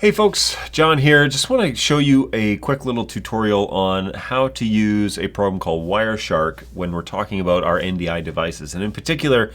Hey folks, John here. Just want to show you a quick little tutorial on how to use a program called Wireshark when we're talking about our NDI devices, and in particular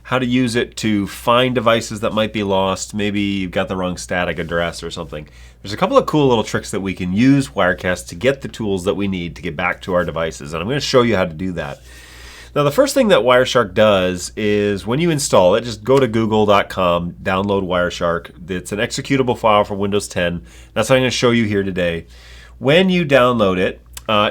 how to use it to find devices that might be lost. Maybe you've got the wrong static address or something. There's a couple of cool little tricks that we can use Wirecast to get the tools that we need to get back to our devices, and I'm going to show you how to do that. Now, the first thing that Wireshark does is when you install it, just go to google.com, download Wireshark. It's an executable file for Windows 10. That's what I'm going to show you here today. When you download it,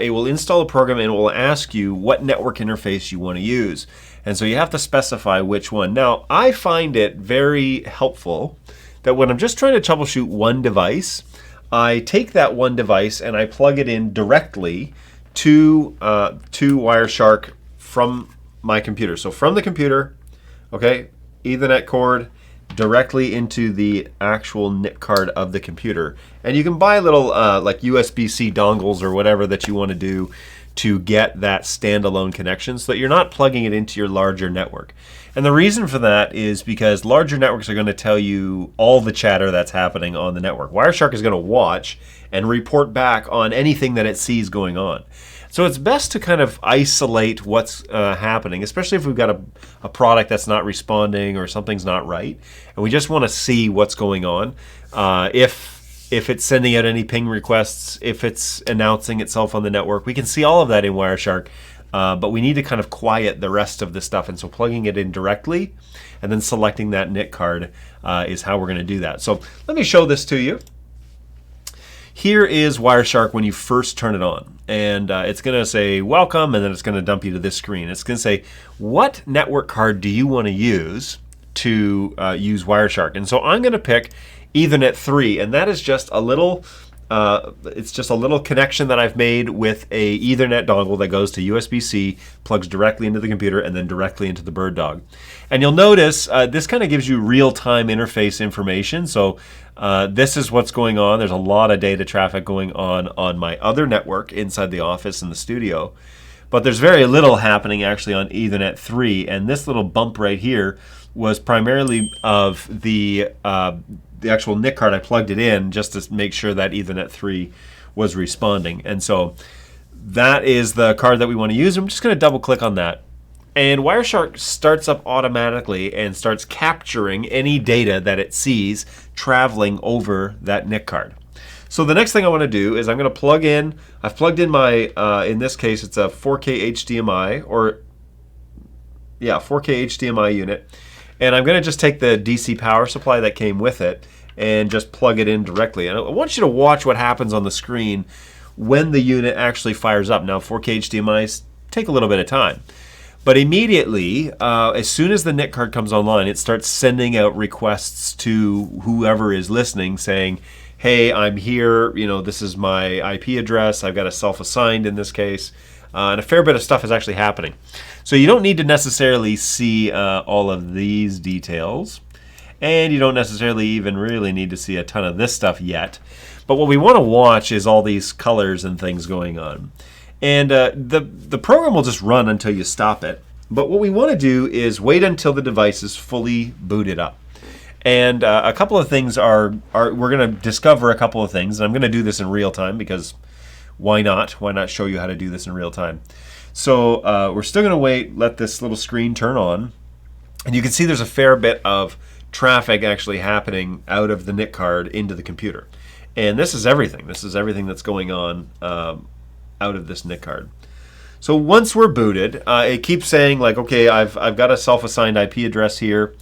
it will install a program and it will ask you what network interface you want to use. And so you have to specify which one. Now, I find it very helpful that when I'm just trying to troubleshoot one device, I take that one device and I plug it in directly to Wireshark from my computer. So from the computer, okay, Ethernet cord directly into the actual NIC card of the computer. And you can buy little like USB-C dongles or whatever that you want to do to get that standalone connection so that you're not plugging it into your larger network. And the reason for that is because larger networks are going to tell you all the chatter that's happening on the network. Wireshark is going to watch and report back on anything that it sees going on. So it's best to kind of isolate what's happening, especially if we've got a product that's not responding or something's not right, and we just want to see what's going on. If it's sending out any ping requests, if it's announcing itself on the network, we can see all of that in Wireshark, but we need to kind of quiet the rest of the stuff, and so plugging it in directly and then selecting that NIC card is how we're going to do that. So let me show this to you. Here is Wireshark when you first turn it on, and it's going to say welcome, and then it's going to dump you to this screen. It's going to say, what network card do you want to use use Wireshark? And so I'm going to pick Ethernet 3, and that is just a little it's just a little connection that I've made with a Ethernet dongle that goes to USB-C, plugs directly into the computer, and then directly into the BirdDog. And you'll notice this kind of gives you real-time interface information. So this is what's going on. There's a lot of data traffic going on my other network inside the office and the studio. But there's very little happening actually on Ethernet 3. And this little bump right here was primarily of the actual NIC card. I plugged it in just to make sure that Ethernet 3 was responding. And so that is the card that we want to use. I'm just going to double click on that. And Wireshark starts up automatically and starts capturing any data that it sees traveling over that NIC card. So the next thing I want to do is I'm going to plug in, I've plugged in my, in this case it's a 4K HDMI, or yeah, 4K HDMI unit. And I'm going to just take the DC power supply that came with it and just plug it in directly. And I want you to watch what happens on the screen when the unit actually fires up. Now 4K HDMIs take a little bit of time. But immediately, as soon as the NIC card comes online, it starts sending out requests to whoever is listening saying, hey, I'm here, you know, this is my IP address, I've got a self-assigned in this case, and a fair bit of stuff is actually happening. So you don't need to necessarily see all of these details, and you don't necessarily even really need to see a ton of this stuff yet. But what we want to watch is all these colors and things going on. And the program will just run until you stop it. But what we want to do is wait until the device is fully booted up. And a couple of things we're going to discover a couple of things. And I'm going to do this in real time because why not? Why not show you how to do this in real time? So we're still going to wait, let this little screen turn on. And you can see there's a fair bit of traffic actually happening out of the NIC card into the computer. And this is everything. This is everything that's going on out of this NIC card. So once we're booted, it keeps saying like, okay, I've got a self-assigned IP address here.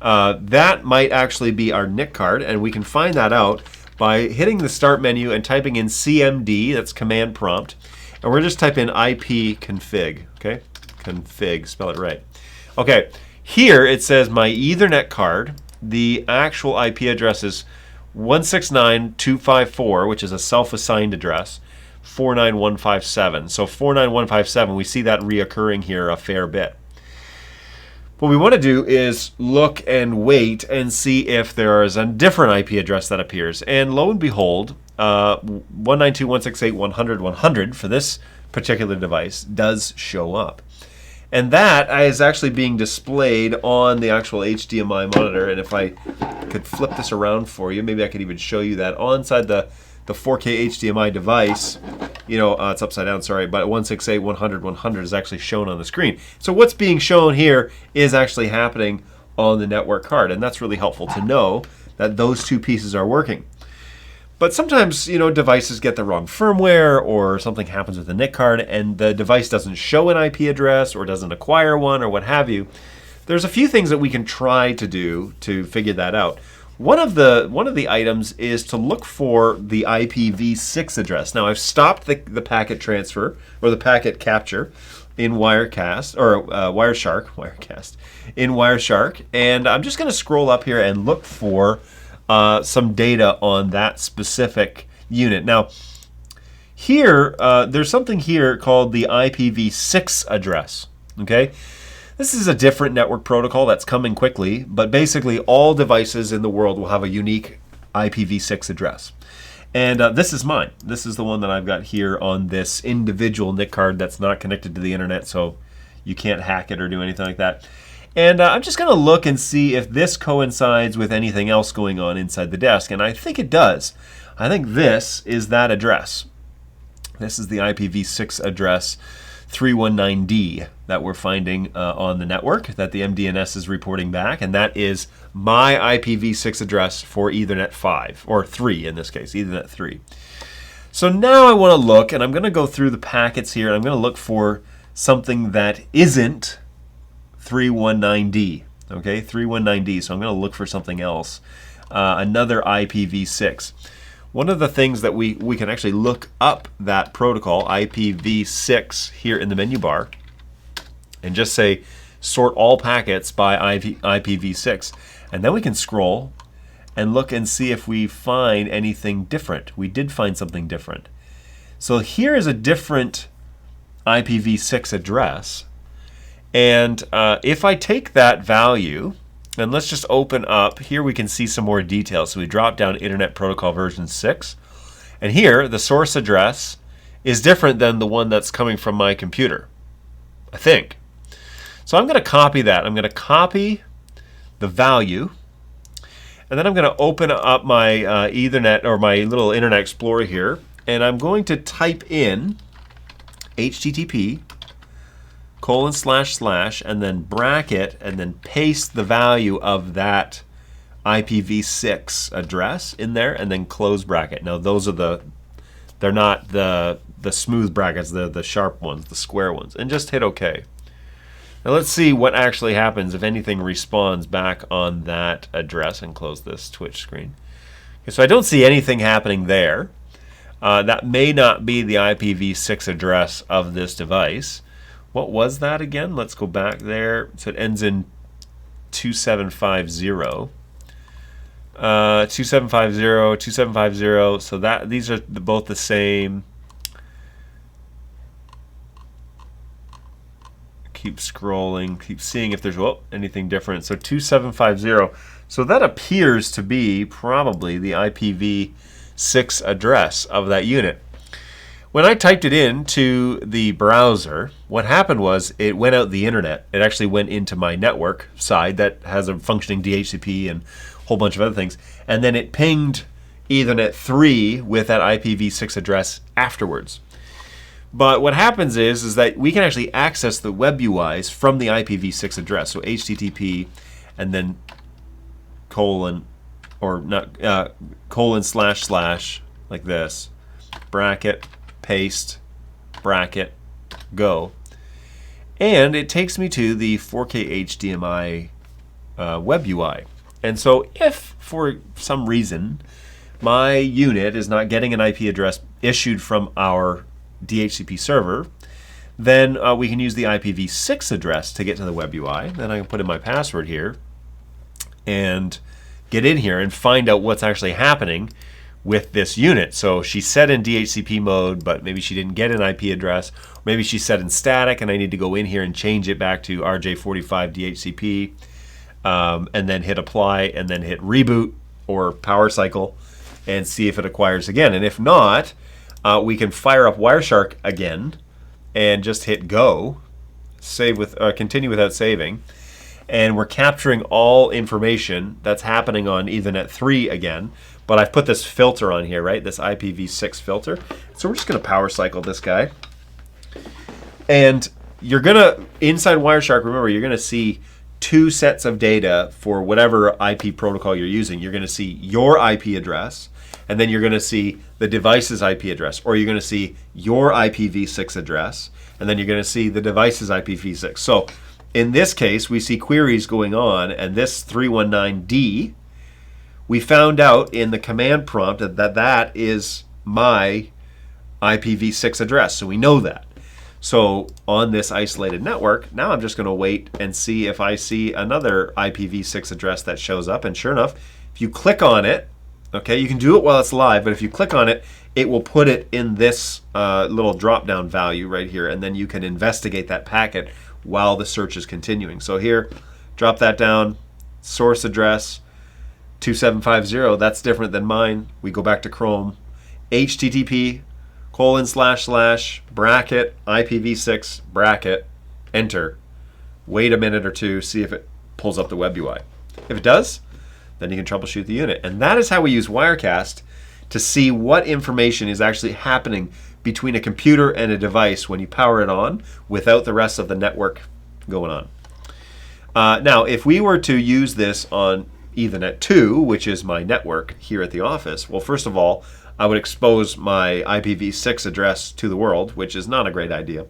That might actually be our NIC card, and we can find that out by hitting the start menu and typing in CMD, that's command prompt, and we're just type in IP config, okay? Config, spell it right. Okay, here it says my Ethernet card, the actual IP address is 169.254, which is a self-assigned address, 49157. So 49157, we see that reoccurring here a fair bit. What we want to do is look and wait and see if there is a different IP address that appears. And lo and behold, 192.168.100.100 for this particular device does show up. And that is actually being displayed on the actual HDMI monitor. And if I could flip this around for you, maybe I could even show you that inside the 4K HDMI device. You know, it's upside down, sorry, but 168.100.100 is actually shown on the screen. So what's being shown here is actually happening on the network card, and that's really helpful to know that those two pieces are working. But sometimes, you know, devices get the wrong firmware, or something happens with the NIC card and the device doesn't show an IP address or doesn't acquire one or what have you. There's a few things that we can try to do to figure that out. One of the items is to look for the IPv6 address. Now I've stopped the packet transfer or the packet capture in Wirecast or Wireshark in Wireshark, and I'm just going to scroll up here and look for some data on that specific unit. Now, here there's something here called the IPv6 address. Okay, this is a different network protocol that's coming quickly, but basically all devices in the world will have a unique IPv6 address. And this is mine. This is the one that I've got here on this individual NIC card that's not connected to the internet, so you can't hack it or do anything like that. And I'm just going to look and see if this coincides with anything else going on inside the desk, and I think it does. I think this is that address. This is the IPv6 address 319D that we're finding on the network that the MDNS is reporting back, and that is my IPv6 address for Ethernet 5, or 3 in this case, Ethernet 3. So now I want to look, and I'm going to go through the packets here, and I'm going to look for something that isn't 319D, okay, 319D. So I'm going to look for something else, another IPv6. One of the things that we can actually look up that protocol, IPv6, here in the menu bar, and just say sort all packets by IPv6. And then we can scroll and look and see if we find anything different. We did find something different. So here is a different IPv6 address. And if I take that value, and let's just open up, here we can see some more details. So we drop down Internet Protocol version 6. And here, the source address is different than the one that's coming from my computer, I think. So I'm going to copy that. I'm going to copy the value. And then I'm going to open up my Ethernet, or my little Internet Explorer here. And I'm going to type in HTTP :/ and then bracket, and then paste the value of that IPv6 address in there, and then close bracket. Now those are they're not the smooth brackets, they're the sharp ones, the square ones, and just hit OK. Now let's see what actually happens if anything responds back on that address, and close this Twitch screen. Okay, so I don't see anything happening there. That may not be the IPv6 address of this device. What was that again? Let's go back there. So it ends in 2750. 2750, 2750. So that these are both the same. Keep scrolling, keep seeing if there's anything different. So 2750. So that appears to be probably the IPv6 address of that unit. When I typed it into the browser, what happened was it went out the internet. It actually went into my network side that has a functioning DHCP and a whole bunch of other things. And then it pinged Ethernet 3 with that IPv6 address afterwards. But what happens is that we can actually access the WebUIs from the IPv6 address. So HTTP and then colon, or not, colon / like this, bracket, paste, bracket, go. And it takes me to the 4K HDMI WebUI. And so if for some reason my unit is not getting an IP address issued from our DHCP server, then we can use the IPv6 address to get to the WebUI. Then I can put in my password here and get in here and find out what's actually happening with this unit. So she set in DHCP mode, but maybe she didn't get an IP address. Maybe she set in static, and I need to go in here and change it back to RJ45 DHCP, and then hit apply, and then hit reboot or power cycle, and see if it acquires again. And if not, we can fire up Wireshark again and just hit go. continue without saving, and we're capturing all information that's happening on Ethernet 3 again. But I've put this filter on here, right? This IPv6 filter. So we're just going to power cycle this guy. And you're going to, inside Wireshark, remember, you're going to see two sets of data for whatever IP protocol you're using. You're going to see your IP address, and then you're going to see the device's IP address, or you're going to see your IPv6 address, and then you're going to see the device's IPv6. So in this case, we see queries going on, and this 319D, we found out in the command prompt that that is my IPv6 address, so we know that. So on this isolated network, now I'm just going to wait and see if I see another IPv6 address that shows up, and sure enough, if you click on it, okay, you can do it while it's live, but if you click on it, it will put it in this little drop-down value right here, and then you can investigate that packet while the search is continuing. So here, drop that down, source address 2750, that's different than mine. We go back to Chrome, http:// bracket IPv6 bracket, enter. Wait a minute or two, see if it pulls up the WebUI. If it does, then you can troubleshoot the unit. And that is how we use Wirecast to see what information is actually happening between a computer and a device when you power it on without the rest of the network going on. Now, if we were to use this on Ethernet 2, which is my network here at the office, well, first of all, I would expose my IPv6 address to the world, which is not a great idea.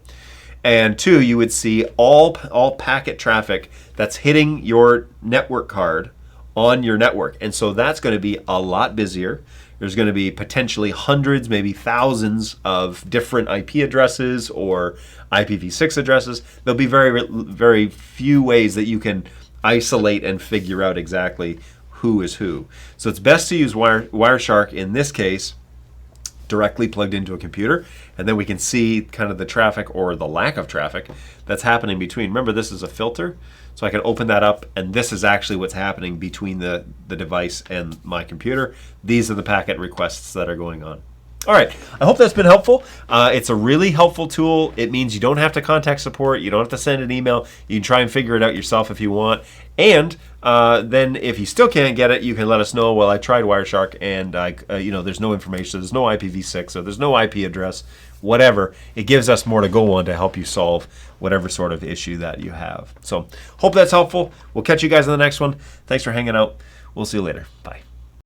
And two, you would see all packet traffic that's hitting your network card on your network. And so that's going to be a lot busier. There's going to be potentially hundreds, maybe thousands of different IP addresses or IPv6 addresses. There'll be very, very few ways that you can isolate and figure out exactly who is who. So it's best to use Wireshark in this case directly plugged into a computer, and then we can see kind of the traffic or the lack of traffic that's happening between. Remember, this is a filter, so I can open that up, and this is actually what's happening between the device and my computer. These are the packet requests that are going on. All right, I hope that's been helpful. It's a really helpful tool. It means you don't have to contact support. You don't have to send an email. You can try and figure it out yourself if you want. And then if you still can't get it, you can let us know. Well, I tried Wireshark, and there's no information. There's no IPv6, or there's no IP address, whatever. It gives us more to go on to help you solve whatever sort of issue that you have. So hope that's helpful. We'll catch you guys in the next one. Thanks for hanging out. We'll see you later. Bye.